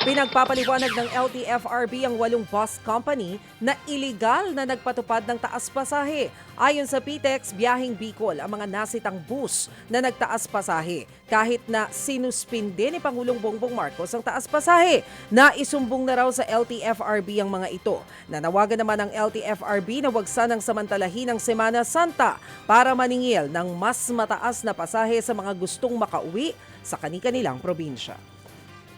Pinagpapaliwanag ng LTFRB ang 8 bus company na iligal na nagpatupad ng taas pasahe. Ayon sa PTEX, biyaheng Bicol ang mga nasitang bus na nagtaas pasahe kahit na sinuspinde ni Pangulong Bongbong Marcos ang taas pasahe. Naisumbong na raw sa LTFRB ang mga ito. Nanawagan naman ang LTFRB na wag sanang samantalahin ang Semana Santa para maningil ng mas mataas na pasahe sa mga gustong makauwi sa kani-kanilang probinsya.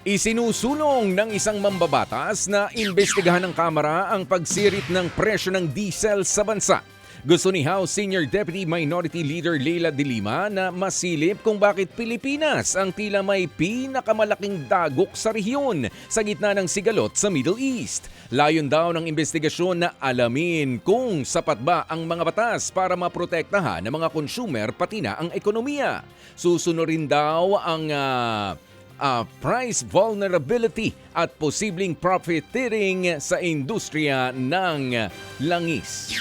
Isinusulong ng isang mambabatas na imbestigahan ng Kamara ang pagsirit ng presyo ng diesel sa bansa. Gusto ni House Senior Deputy Minority Leader Leila de Lima na masilip kung bakit Pilipinas ang tila may pinakamalaking dagok sa rehiyon sa gitna ng sigalot sa Middle East. Layon daw ng investigasyon na alamin kung sapat ba ang mga batas para maprotektahan ng mga consumer pati na ang ekonomiya. Susunurin daw ang price vulnerability at posibleng profiteering sa industriya ng langis.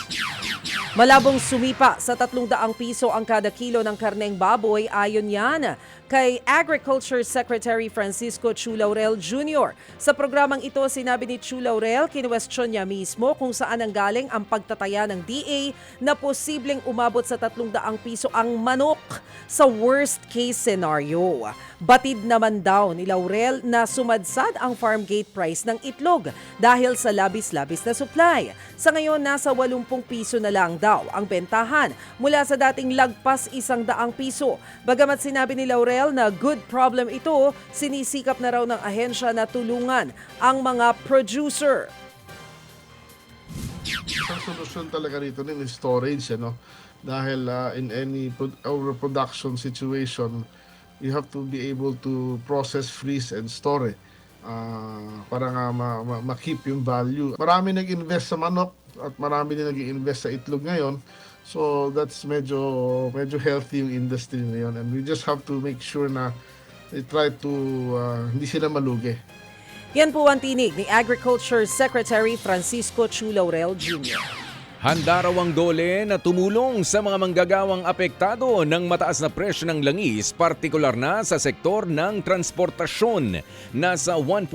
Malabong sumipa sa 300 piso ang kada kilo ng karneng baboy ayon yan kay Agriculture Secretary Francisco Chu Laurel Jr. Sa programang ito, sinabi ni Chu Laurel, kinwestiyon niya mismo kung saan ang galing ang pagtataya ng DA na posibleng umabot sa 300 piso ang manok sa worst case scenario. Batid naman daw ni Laurel na sumadsad ang farm gate price ng itlog dahil sa labis-labis na supply. Sa ngayon, nasa 80 piso na lang daw ang bentahan mula sa dating lagpas 100 piso. Bagamat sinabi ni Laurel na good problem ito, sinisikap na raw ng ahensya na tulungan ang mga producer. Ang solusyon talaga rito din is storage, dahil in any overproduction situation, you have to be able to process, freeze, and store para nga ma-keep yung value. Marami nag-invest sa manok at marami din nag-invest sa itlog ngayon. So that's medyo healthy yung industry ngayon, and we just have to make sure na they try to hindi sila malugi. Yan po ang tinig ni Agriculture Secretary Francisco Chu Laurel Jr. Handa raw ang DOLE na tumulong sa mga manggagawang apektado ng mataas na presyo ng langis, partikular na sa sektor ng transportasyon. Nasa 1.2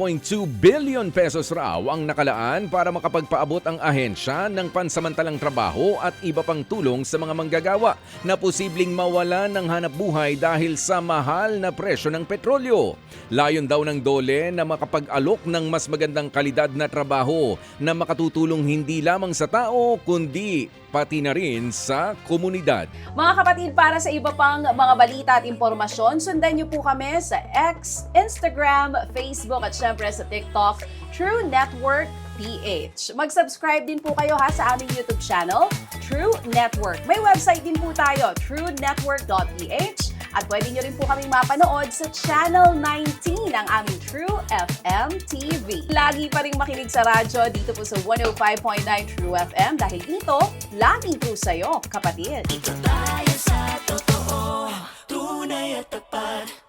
billion pesos raw ang nakalaan para makapagpaabot ang ahensya ng pansamantalang trabaho at iba pang tulong sa mga manggagawa na posibleng mawalan ng hanapbuhay dahil sa mahal na presyo ng petrolyo. Layon daw ng DOLE na makapag-alok ng mas magandang kalidad na trabaho na makatutulong hindi lamang sa tao kundi pati na rin sa komunidad. Mga kapatid, para sa iba pang mga balita at impormasyon, sundan niyo po kami sa X, Instagram, Facebook at syempre sa TikTok, True Network PH. Mag-subscribe din po kayo sa aming YouTube channel, True Network. May website din po tayo, truenetwork.ph. At pwede nyo rin po kaming mapanood sa Channel 19 ng aming True FM TV. Lagi pa rin makinig sa radyo dito po sa 105.9 True FM dahil dito, laging true sa'yo, kapatid. Ito tayo sa totoo, tunay at tapat.